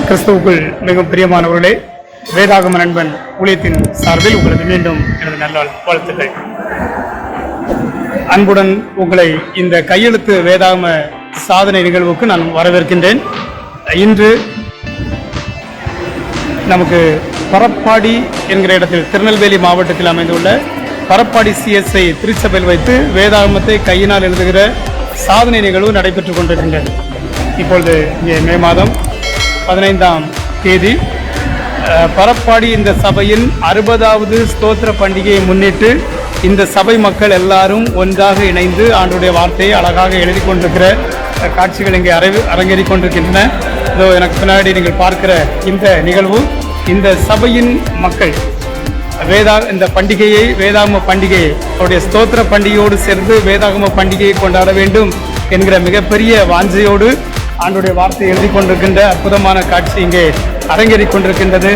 கிறிஸ்துவுக்குள் மிகவும் பிரியமானவர்களே, வேதாகம நண்பன் ஊழியத்தின் சார்பில் உங்களுக்கு மீண்டும் எனது நல்நாள் வாழ்த்துக்கள். அன்புடன் உங்களை இந்த கையெழுத்து வேதாகம சாதனை நிகழ்வுக்கு நான் வரவேற்கின்றேன். இன்று நமக்கு பரப்பாடி என்கிற இடத்தில் திருநெல்வேலி மாவட்டத்தில் அமைந்துள்ள பரப்பாடி CSI திருச்சபையில் வைத்து வேதாகமத்தை கையினால் எழுதுகிற சாதனை நிகழ்வு நடைபெற்றுக் கொண்டிருக்கின்றது. இப்பொழுது இங்கே மே மாதம் 15ஆம் தேதி பரப்பாடி இந்த சபையின் 60வது ஸ்தோத்திர பண்டிகையை முன்னிட்டு இந்த சபை மக்கள் எல்லாரும் ஒன்றாக இணைந்து ஆண்டுடைய வார்த்தையை அழகாக எழுதி கொண்டிருக்கிற காட்சிகள் இங்கே அரங்கேறிக் கொண்டிருக்கின்றன. இதோ எனக்கு பின்னாடி நீங்கள் பார்க்கிற இந்த நிகழ்வு இந்த சபையின் மக்கள் இந்த பண்டிகையை வேதாகம பண்டிகையை அவருடைய ஸ்தோத்திர பண்டிகையோடு சேர்ந்து வேதாகம பண்டிகையை கொண்டாட வேண்டும் என்கிற மிகப்பெரிய வாஞ்சையோடு ஆண்டுடைய வார்த்தை எழுதி கொண்டிருக்கின்ற அற்புதமான காட்சி இங்கே அரங்கேறிக் கொண்டிருக்கின்றது.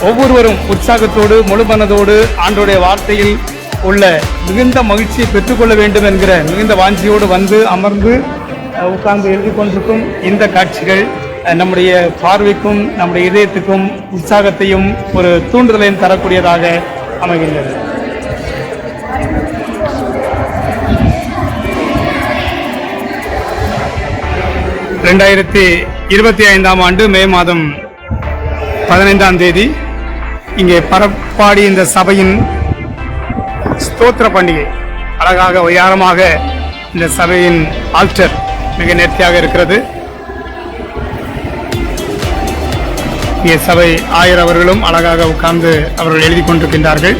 ஒவ்வொருவரும் உற்சாகத்தோடு முழு மனதோடு ஆண்டுடைய வார்த்தையில் உள்ள மிகுந்த மகிழ்ச்சியை பெற்றுக்கொள்ள வேண்டும் என்கிற மிகுந்த வாஞ்சியோடு வந்து அமர்ந்து உட்கார்ந்து எழுதி கொண்டிருக்கும் இந்த காட்சிகள் நம்முடைய பார்வைக்கும் நம்முடைய இதயத்துக்கும் உற்சாகத்தையும் ஒரு தூண்டுதலையும் தரக்கூடியதாக அமைகின்றது. ரெண்டாயிரத்தி 25ஆம் ஆண்டு மே மாதம் 15ஆம் தேதி இங்கே பரப்பாடி இந்த சபையின் ஸ்தோத்திர பண்டிகை அழகாக உயரமாக இந்த சபையின் ஆல்டர் மிக நேர்த்தியாக இருக்கிறது. இங்கே சபை ஆயர் அவர்களும் அழகாக உட்கார்ந்து அவர்கள் எழுதி கொண்டிருக்கின்றார்கள்.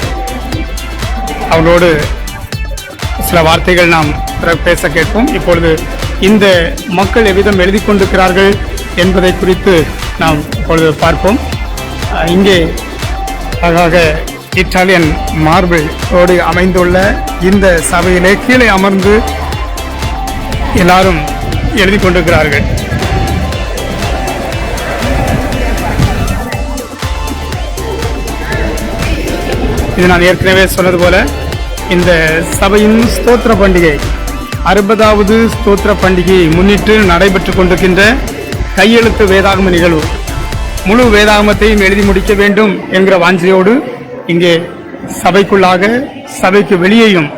அவர்களோடு சில வார்த்தைகள் நாம் பேச கேட்போம். இப்பொழுது இந்த மக்கள் எவ்விதம் எழுதி கொண்டிருக்கிறார்கள் என்பதை குறித்து நாம் இப்பொழுது பார்ப்போம். இங்கே அழகாக இத்தாலியன் மார்பிளோடு அமைந்துள்ள இந்த சபையிலே கீழே அமர்ந்து எல்லாரும் எழுதி கொண்டிருக்கிறார்கள். இது நான் ஏற்கனவே சொன்னது போல இந்த சபையின் ஸ்தோத்திர பண்டிகை 60வது ஸ்தோத்திர பண்டிகையை முன்னிட்டு நடைபெற்றுக் கொண்டிருக்கின்ற கையெழுத்து வேதாகம நிகழ்வு. முழு வேதாகமத்தையும் எழுதி முடிக்க வேண்டும் என்கிற வாஞ்சையோடு இங்கே சபைக்குள்ளாக சபைக்கு வெளியேயும்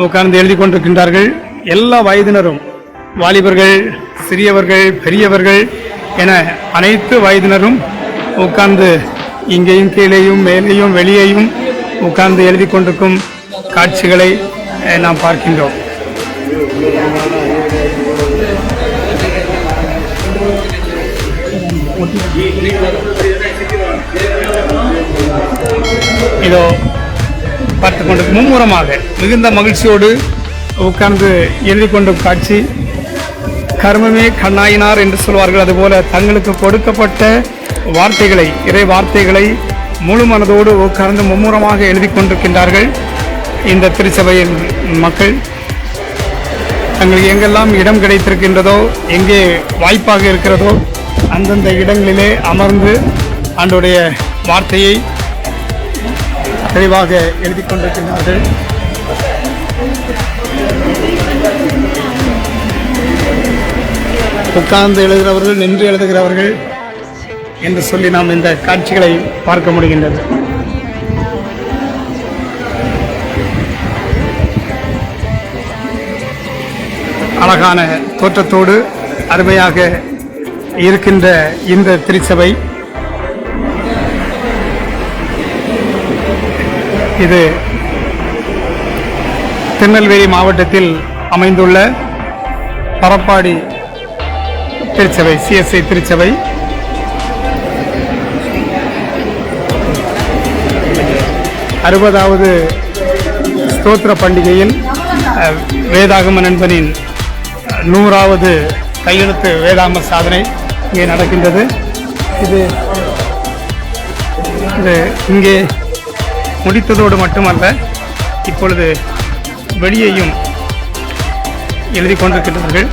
உட்கார்ந்து எழுதி கொண்டிருக்கின்றார்கள். எல்லா வயதினரும், வாலிபர்கள், சிறியவர்கள், பெரியவர்கள் என அனைத்து வயதினரும் உட்கார்ந்து இங்கேயும் கீழேயும் மேலேயும் வெளியேயும் உட்கார்ந்து எழுதி கொண்டிருக்கும் காட்சிகளை நாம் பார்க்கின்றோம். இதோ பார்த்து கொண்டு மும்முரமாக மிகுந்த மகிழ்ச்சியோடு உட்கார்ந்து எழுதி கொண்ட காட்சி. கர்மமே கண்ணாயினார் என்று சொல்வார்கள். அதுபோல தங்களுக்கு கொடுக்கப்பட்ட வார்த்தைகளை, இறை வார்த்தைகளை முழு மனதோடு உட்கார்ந்து மும்முரமாக எழுதி கொண்டிருக்கின்றார்கள். இந்த திருச்சபையின் மக்கள் தங்களுக்கு எங்கெல்லாம் இடம் கிடைத்திருக்கின்றதோ, எங்கே வாய்ப்பாக இருக்கிறதோ அந்தந்த இடங்களிலே அமர்ந்து ஆண்டுடைய வார்த்தையை தெளிவாக எழுதி கொண்டிருக்கின்றார்கள். உட்கார்ந்து எழுதுகிறவர்கள், நின்று எழுதுகிறவர்கள் என்று சொல்லி நாம் இந்த காட்சிகளை பார்க்க முடிகின்றது. அழகான தோற்றத்தோடு அருமையாக இருக்கின்ற இந்த திருச்சபை இது திருநெல்வேலி மாவட்டத்தில் அமைந்துள்ள பரப்பாடி திருச்சபை, CSI திருச்சபை. அறுபதாவது ஸ்தோத்திர பண்டிகையில் வேதாகம நண்பனின் 100வது கையெழுத்து வேதாகம சாதனை இங்கே நடக்கின்றது. இது இங்கே முடித்ததோடு மட்டுமல்ல, இப்பொழுது வெளியேயும் எழுதி கொண்டிருக்கின்றார்கள்.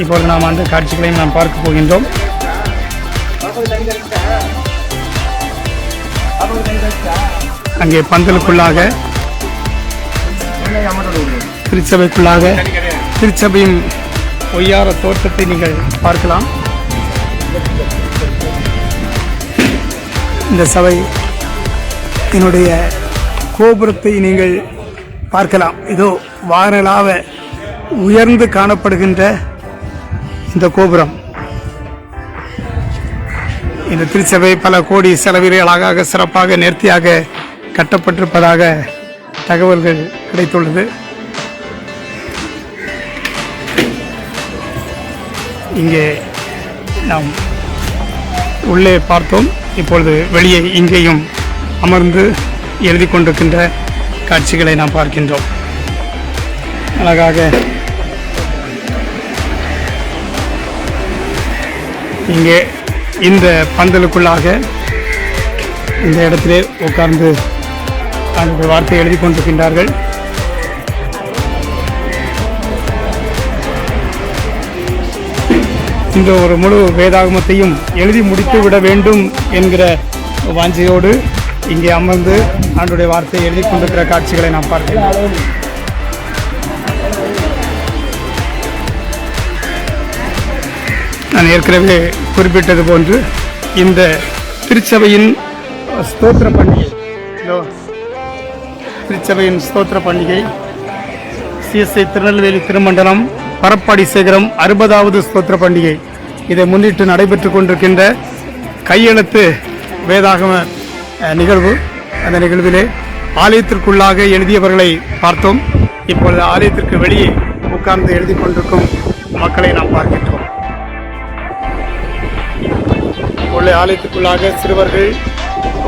இப்பொழுது நாம் அந்த காட்சிகளையும் நாம் பார்க்க போகின்றோம். அங்கே பந்தலுக்குள்ளாக திருச்சபைக்குள்ளாக திருச்சபையின் ஒய்யார தோற்றத்தை நீங்கள் பார்க்கலாம். இந்த சபை என்னுடைய கோபுரத்தை நீங்கள் பார்க்கலாம். இதோ வானளாவ உயர்ந்து காணப்படுகின்ற இந்த கோபுரம். இந்த திருச்சபை பல கோடி செலவிலே அழகாக சிறப்பாக நேர்த்தியாக கட்டப்பட்டிருப்பதாக தகவல்கள் கிடைத்துள்ளது. இங்கே நாம் உள்ளே பார்த்தோம். இப்பொழுது வெளியே இங்கேயும் அமர்ந்து எழுதி கொண்டிருக்கின்ற காட்சிகளை நாம் பார்க்கின்றோம். அழகாக இங்கே இந்த பந்தலுக்குள்ளாக இந்த இடத்திலே உட்கார்ந்து அந்த வார்த்தை எழுதி கொண்டிருக்கின்றார்கள். இந்த ஒரு முழு வேதாகமத்தையும் எழுதி முடித்து விட வேண்டும் என்கிற வாஞ்சையோடு இங்கே அமர்ந்து ஆண்டுடைய வார்த்தையை எழுதி கொண்டிருக்கிற காட்சிகளை நாம் பார்க்கிறோம். நான் ஏற்கனவே குறிப்பிட்டது போன்று இந்த திருச்சபையின் ஸ்தோத்திர பண்டிகை சிஎஸ்ஐ திருநெல்வேலி திருமண்டலம் பரப்பாடி சேகரம் 60வது ஸ்தோத்திர பண்டிகை. இதை முன்னிட்டு நடைபெற்றுக் கொண்டிருக்கின்ற கையெழுத்து வேதாகம நிகழ்வு. அந்த நிகழ்விலே ஆலயத்திற்குள்ளாக எழுதியவர்களை பார்த்தோம். இப்பொழுது ஆலயத்திற்கு வெளியே உட்கார்ந்து எழுதி கொண்டிருக்கும் மக்களை நாம் பார்க்கின்றோம். உள்ளே ஆலயத்துக்குள்ளாக சிறுவர்கள்,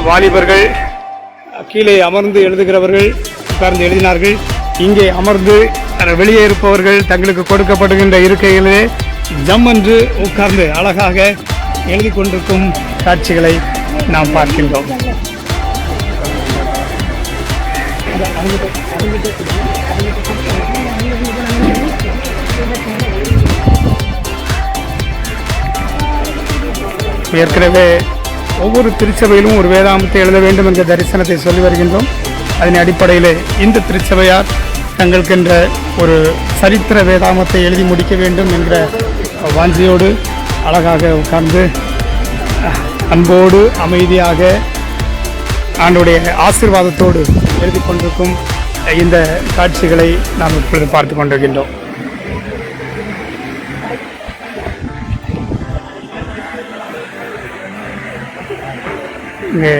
வாலிபர்கள், கீழே அமர்ந்து எழுதுகிறவர்கள் உட்கார்ந்து எழுதினார்கள். இங்கே அமர்ந்து வெளியே இருப்பவர்கள் தங்களுக்கு கொடுக்கப்படுகின்ற இருக்கைகளிலே ஜம் என்று உட்கார்ந்து அழகாக எழுதி கொண்டிருக்கும் காட்சிகளை நாம் பார்க்கின்றோம். ஏற்கனவே ஒவ்வொரு திருச்சபையிலும் ஒரு வேதாகமத்தை எழுத வேண்டும் என்ற தரிசனத்தை சொல்லி வருகின்றோம். அதன் அடிப்படையில் இந்த திருச்சபையார் தங்களுக்கென்ற ஒரு சரித்திர வேதாகமத்தை எழுதி முடிக்க வேண்டும் என்ற வாஞ்சியோடு அழகாக உட்கார்ந்து அன்போடு அமைதியாக ஆண்டுடைய ஆசீர்வாதத்தோடு எழுதி கொண்டிருக்கும் இந்த காட்சிகளை நாம் இப்பொழுது பார்த்து கொண்டிருக்கின்றோம். இங்கே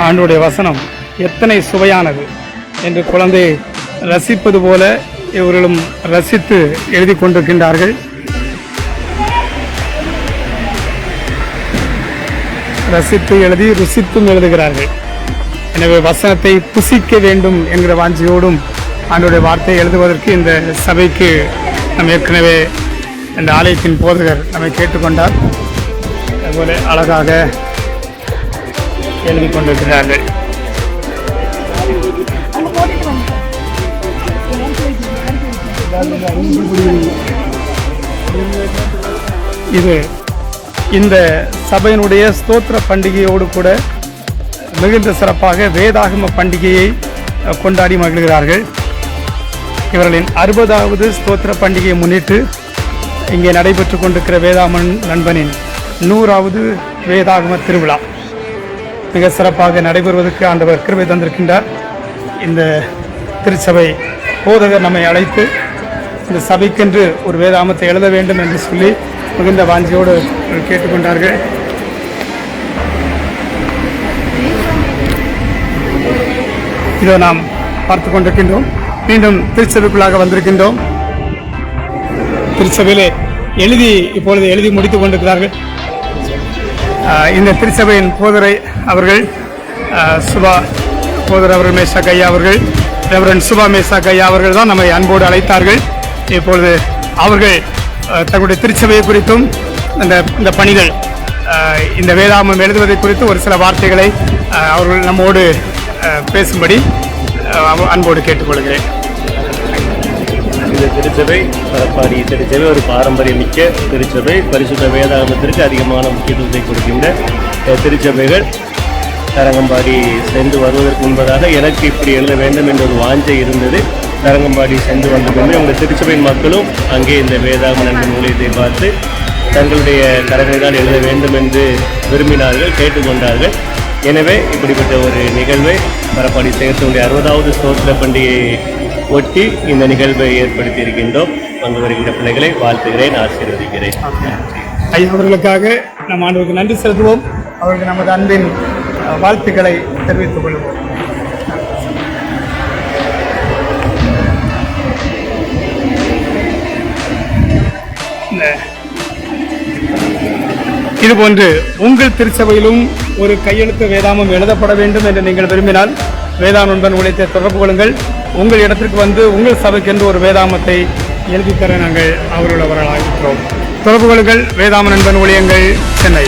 ஆண்டுடைய வசனம் எத்தனை சுவையானது என்று குழந்தை ரசிப்பது போல இவர்களும் ரசித்து எழுதி கொண்டிருக்கின்றார்கள். ரசித்து எழுதி ருசித்தும் எழுதுகிறார்கள். எனவே வசனத்தை புசிக்க வேண்டும் என்கிற வாஞ்சியோடும் ஆண்டுடைய வார்த்தையை எழுதுவதற்கு இந்த சபைக்கு நாம் ஏற்கனவே இந்த ஆலயத்தின் போதகர் நம்மை கேட்டுக்கொண்டார். அதுபோல அழகாக எழுதி கொண்டிருக்கிறார்கள். இது இந்த சபையினுடைய ஸ்தோத்திர பண்டிகையோடு கூட மிகுந்த சிறப்பாக வேதாகம பண்டிகையை கொண்டாடி மகிழ்கிறார்கள். இவர்களின் 60வது ஸ்தோத்திர பண்டிகையை முன்னிட்டு இங்கே நடைபெற்று கொண்டிருக்கிற வேதாகம நண்பனின் 100வது வேதாகம திருவிழா மிக சிறப்பாக நடைபெறுவதற்கு ஆண்டவர் கிருபை தந்திருக்கின்றார். இந்த திருச்சபை போதகர் நம்மை அழைத்து இந்த சபைக்கென்று ஒரு வேதாகமத்தை எழுத வேண்டும் என்று சொல்லி மிகுந்த வாஞ்சியோடு கேட்டுக்கொண்டார்கள். இதோ நாம் பார்த்து கொண்டிருக்கின்றோம். மீண்டும் திருச்சபைக்குள்ளாக வந்திருக்கின்றோம். திருச்சபையிலே இப்பொழுது எழுதி முடித்துக் கொண்டிருக்கிறார்கள். இந்த திருச்சபையின் போதரை அவர்கள் சுபா போதர் அவர்கள், மேசாக் ஐயா அவர்கள், ரெவரண்ட் சுபா மேசாக் ஐயா அவர்கள் தான் நம்மை அன்போடு அழைத்தார்கள். இப்பொழுது அவர்கள் தங்களுடைய திருச்சபையை குறித்தும் இந்த பணிகள் இந்த வேதாகமம் எழுதுவதை குறித்து ஒரு சில வார்த்தைகளை அவர்கள் நம்மோடு பேசும்படி அன்போடு கேட்டுக்கொள்கிறேன். இந்த திருச்சபை பரப்பாடி திருச்சபை ஒரு பாரம்பரியமிக்க திருச்சபை. பரிசுத்த வேதாகமத்திற்கு அதிகமான முக்கியத்துவத்தை கொடுக்கின்ற திருச்சபைகள். தரங்கம்பாடி சென்று வருவதற்கு முன்பதாக எனக்கு இப்படி எழுத வேண்டும் என்ற ஒரு வாஞ்சை இருந்தது. தரங்கம்பாடி சென்று வந்த பின்பு உங்கள் திருச்சபையின் மக்களும் அங்கே இந்த வேதாகம நண்பன் ஊழியத்தை பார்த்து தங்களுடைய கரங்களினால் எழுத வேண்டும் என்று விரும்பினார்கள், கேட்டுக்கொண்டார்கள். எனவே இப்படிப்பட்ட ஒரு நிகழ்வை பரப்பாடி சேகத்தினுடைய 60வது ஸ்தோத்திர பண்டிகையை ஒட்டி இந்த நிகழ்வை ஏற்படுத்தி இருக்கின்றோம். அங்கு வருகின்ற பிள்ளைகளை வாழ்த்துகிறேன், ஆசீர்வதிக்கிறேன். ஐயா அவர்களுக்காக நம் ஆண்டவருக்கு நன்றி செலுத்துவோம். அவருக்கு நமது அன்பின் வாழ்த்துக்களை தெரிவித்துக் கொள்வோம். இதுபோன்று உங்கள் திருச்சபையிலும் ஒரு கையெழுத்து வேதாமம் எழுதப்பட வேண்டும் என்று நீங்கள் விரும்பினால் வேதாநண்பன் ஊழியத்தை தொடர்பு கொள்ளுங்கள். உங்கள் இடத்திற்கு வந்து உங்கள் சபைக்கென்று ஒரு வேதாமத்தை எழுதித்தர நாங்கள் அவர்களாக இருக்கிறோம். தொடர்பு கொள்ளுங்கள். வேதாம நண்பன் ஊழியங்கள், சென்னை.